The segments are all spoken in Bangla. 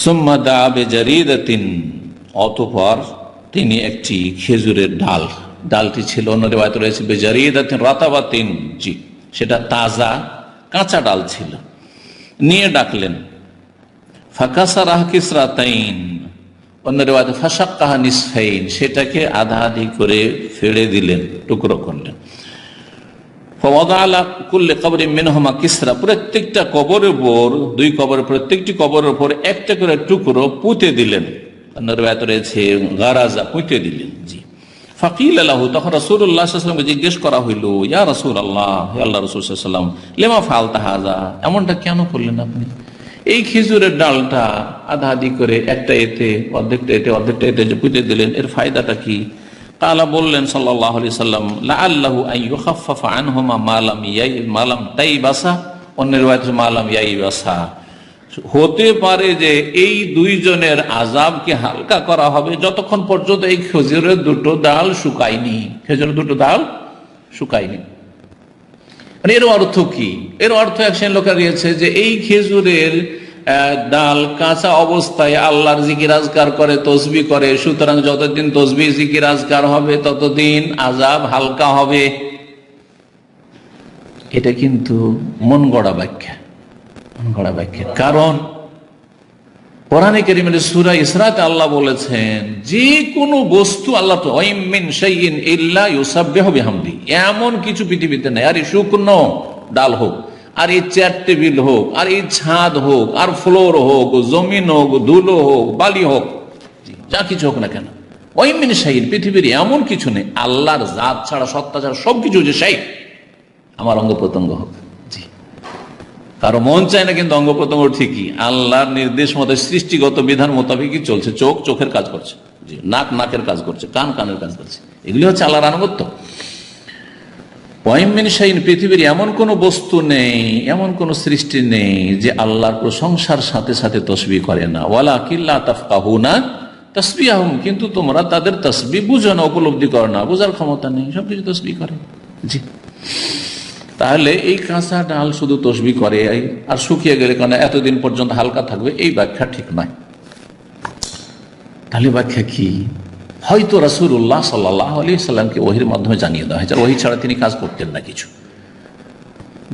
সুম্মা দা বিজারিদাতিন, অতঃপর তিনি একটি খেজুরের ডালটি ছিল অন্য রিওয়ায়াতে রয়েছে বিজারিদাতিন রাতাবাতিন, জি সেটা তাজা কাঁচা ডাল ছিল, নিয়ে ডাকলেন। ফাকাসারাহ কিসরাতাইন, অন্য রিওয়ায়াতে ফাশাক্কাহা নিসফাইন, সেটাকে আধা আধি করে ফেড়ে দিলেন, টুকরো করলেন। ফাওয়াদা আলা কুল্লি কবরিন মিনহুমা কিসরা, প্রত্যেকটা কবরের উপর, দুই কবরের প্রত্যেকটি কবরের উপর একটা করে টুকরো পুঁতে দিলেন, অন্য রিওয়ায়াতে রয়েছে গারাজা, পুঁতে দিলেন। জি। ফাকিল আলাহু, তখন রাসূলুল্লাহ সাল্লাল্লাহু আলাইহি ওয়াসাল্লামকে জিজ্ঞেস করা হইল, ইয়া রাসূলুল্লাহ, হে আল্লাহ রাসূল সাল্লাল্লাহু আলাইহি ওয়াসাল্লাম, লিমা ফাআলতা হাযা, এমনটা কেন করলেন আপনি? এই খেজুরের ডালটা আধা আধি করে একটা এতে অর্ধেকটা এতে যে পুঁতে দিলেন, এর ফায়দাটা কি? কালা, বললেন সাল্লাল্লাহু আলাইহি সাল্লাম, লাআল্লাহু আন ইউখাফফাফা আনহুমা মা লাম তাইবাসা, অন্য রিওয়ায়াতে মা লাম ইয়াইবাসা, হতে পারে যে এই দুইজনের আযাবকে হালকা করা হবে যতক্ষণ পর্যন্ত এই খেজুরের দুটো ডাল শুকায়নি। এর অর্থ কি? এর অর্থ এক শ্রেণীর লোকেরা দিয়েছে যে এই খেজুরের ডাল কাঁচা অবস্থায় আল্লাহর জিকির আজকার করে, তসবিহ করে, সুতরাং যতদিন তসবিহ জিকির আজকার হবে ততদিন আযাব হালকা হবে। এটা কিন্তু মন গড়া ব্যাখ্যা। কারণ কোরআনে কারীমের সূরা ইসরাতে আল্লাহ বলেছেন যে কোনো বস্তু, আল্লাহ তো ওয়াইম মিন শাইইন ইল্লা ইউসাব্বিহু বিহামদি, এমন কিছু পৃথিবীতে নাই, আর এই শুকনো ডাল হোক, আর এই চেয়ার টেবিল হোক, আর এই ছাদ হোক, আর ফ্লোর হোক, জমিন হোক, ধুলো হোক, বালি হোক, যা কিছু হোক না কেন, ওয়াইম মিন শাইইন, পৃথিবীর এমন কিছু নেই আল্লাহর জাত ছাড়া, সত্তা ছাড়া সবকিছু যে শাই, আমার অঙ্গ প্রত্যঙ্গ হোক। কারো মন চায় না, কিন্তু অঙ্গ প্রত্যঙ্গ ঠিকই আল্লাহর নির্দেশ মতো, সৃষ্টিগত বিধান মোতাবেকই চলছে। চোখ চোখের কাজ করছে, জি, নাক নাকের কাজ করছে, কান কানের কাজ করছে, এগুলি হচ্ছে আল্লাহর আনুগত্য। পৃথিবীর এমন কোন বস্তু নেই, এমন কোন সৃষ্টি নেই যে আল্লাহর প্রশংসার সাথে সাথে তসবিহ করে না। ওয়ালাকিন লা তাফকাহুনা তাসবিহাহুম, কিন্তু তোমরা তাদের তসবিহ বুঝো না, উপলব্ধি করো না, বোঝার ক্ষমতা নেই, সবকিছু তসবিহ করে। জি। তাহলে এই কাঁচা ডাল শুধু তসবিহ করে আর শুকিয়ে গেলে কেন এতদিন পর্যন্ত হালকা থাকবে, এই ব্যাখ্যা ঠিক নয়। তাহলে ব্যাখ্যা কি? হয়তো রাসূলুল্লাহ সাল্লাল্লাহু আলাইহি সাল্লামকে ওহীর মাধ্যমে জানিয়ে দেওয়া হয়েছে, ওহী ছাড়া তিনি কাজ করতেন না কিছু,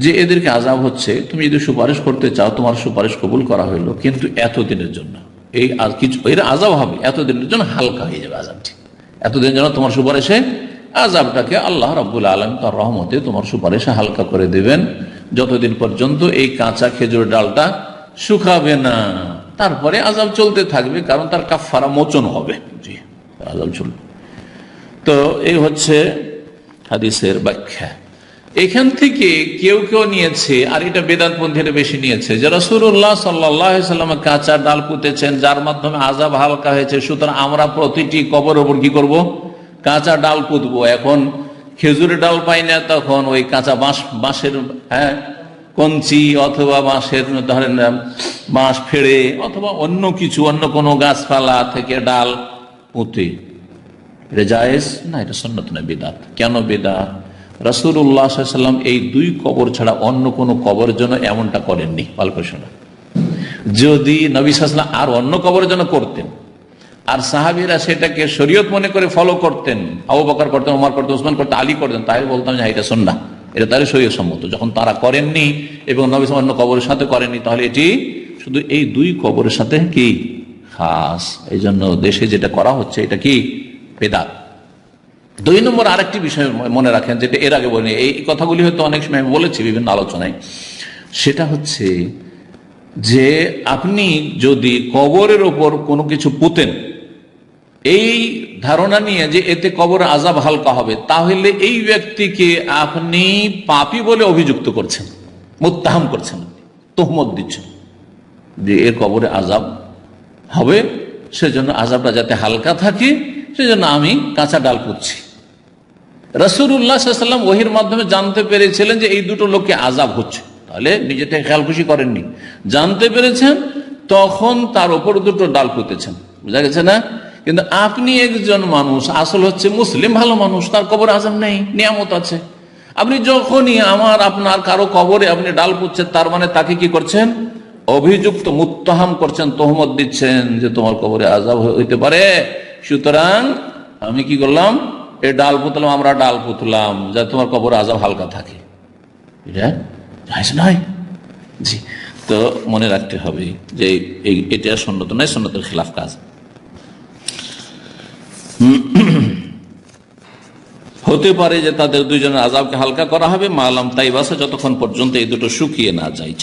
যে এদেরকে আযাব হচ্ছে, তুমি যদি সুপারিশ করতে চাও তোমার সুপারিশ কবুল করা হইলো, কিন্তু এতদিনের জন্য এই কিছু এর আযাব হবে, এতদিনের জন্য হালকা হয়ে যাবে আযাবটি, এতদিনের জন্য তোমার সুপারিশে আযাবটাকে আল্লাহ রাব্বুল আলামিন তার রহমতে তোমার সুপারিশে হালকা করে দেবেন, যতদিন পর্যন্ত এই কাঁচা খেজুর ডালটা শুকাবে না, তারপরে আযাব চলতে থাকবে, কারণ তার কাফারা মোচন হবে। জি, আযাব চলবে। তো এই হচ্ছে হাদিসের ব্যাখ্যা। এখান থেকে কেউ নিয়েছে, আর এটা বেদাতপন্থীরা বেশি নিয়েছে, যে রাসূলুল্লাহ সাল্লাল্লাহু আলাইহি ওয়াসাল্লাম কাঁচা ডাল পুঁতেছেন যার মাধ্যমে আযাব হালকা হয়েছে, সুতরাং আমরা প্রতিটি কবরের উপর কি করব? কাঁচা ডাল পুঁতবো। এখন খেজুরের ডাল পাই না, তখন ওই কাঁচা বাঁশের কঞ্চি অথবা বাঁশের ধরেন বাঁশ ফেড়ে অথবা অন্য কিছু, অন্য কোনো গাছপালা থেকে ডাল পুঁতে, এটা জায়েজ না, এটা সুন্নাত না, বিদআত। কেন বিদআত? রাসূলুল্লাহ সাল্লাল্লাহু আলাইহি ওয়াসাল্লাম এই দুই কবর ছাড়া অন্য কোনো কবরের জন্য এমনটা করেননি। অল্প শোনা, যদি নবী সাল্লাল্লাহু আলাইহি ওয়াসাল্লাম আর অন্য কবরের জন্য করতেন, আর সাহাবীরা সেটাকে শরীয়ত মনে করে ফলো করতেন, আবু বকর করতেন, ওমর করতেন, ওসমান করতেন, আলী করতেন, তাই বলতাম যে এটা সুন্নাহ, এটা তাহলে শরীয়ত সম্মত। যখন তারা করেননি এবং নবী সাল্লাল্লাহু আলাইহি ওয়াসাল্লাম অন্য কবরের সাথে করেননি, তাহলে এটি শুধু এই দুই কবরের সাথে কি খাস। এই জন্য দেশে যেটা করা হচ্ছে এটা কি বিদআত। দুই নম্বর আরেকটি বিষয় মনে রাখেন, যেটা এর আগে বলিনি, এই কথাগুলি হয়তো অনেক সময় আমি বলেছি বিভিন্ন আলোচনায়, সেটা হচ্ছে যে আপনি যদি কবরের ওপর কোনো কিছু পুঁতেন এই ধারণা নিয়ে যে এতে কবর আযাব হালকা হবে, তাহলে এই ব্যক্তিকে আপনি পাপী বলে অভিযুক্ত করছেন, মুত্তাহাম করছেন, তোহমত দিচ্ছেন যে এর কবরে আযাব হবে, সেজন্য আযাবটা যাতে হালকা থাকে সেজন্য আমি কাঁচা ডাল পুঁতছি। রাসূলুল্লাহ সাল্লাল্লাহু আলাইহি ওয়াসাল্লাম ওহীর মাধ্যমে জানতে পেরেছিলেন যে এই দুটো লোককে আযাব হচ্ছে, তাহলে নিজে থেকে খেয়াল খুশি করেননি, জানতে পেরেছেন, তখন তার উপর দুটো ডাল পুঁতেছেন। বুঝা গেছে না? কিন্তু আপনি একজন মানুষ, আসল হচ্ছে মুসলিম, ভালো মানুষ, তার কবরে আযাব নেই, নিয়ামত আছে। আপনি যখনই আপনার কারো কবরে আপনি ডাল পুঁতছেন, তার মানে তাকে কি করছেন? অভিযুক্ত মুত্তাহাম করছেন, তহমত দিচ্ছেন যে তোমার কবরে আযাব হইতে পারে, সুতরাং আমি কি করলাম, এই ডাল পুতলাম, আমরা ডাল পুতলাম যাতে তোমার কবরে আযাব হালকা থাকে, এটা জায়েজ নয়। জি, তো মনে রাখতে হবে যে এটা সুন্নত নয়, সুন্নতের খিলাফ কাজ। হতে পারে যে তাদের দুইজনের আযাবকে হালকা করা হবে মালাম তাইবাসা, যতক্ষণ পর্যন্ত এই দুটো শুকিয়ে না যায়।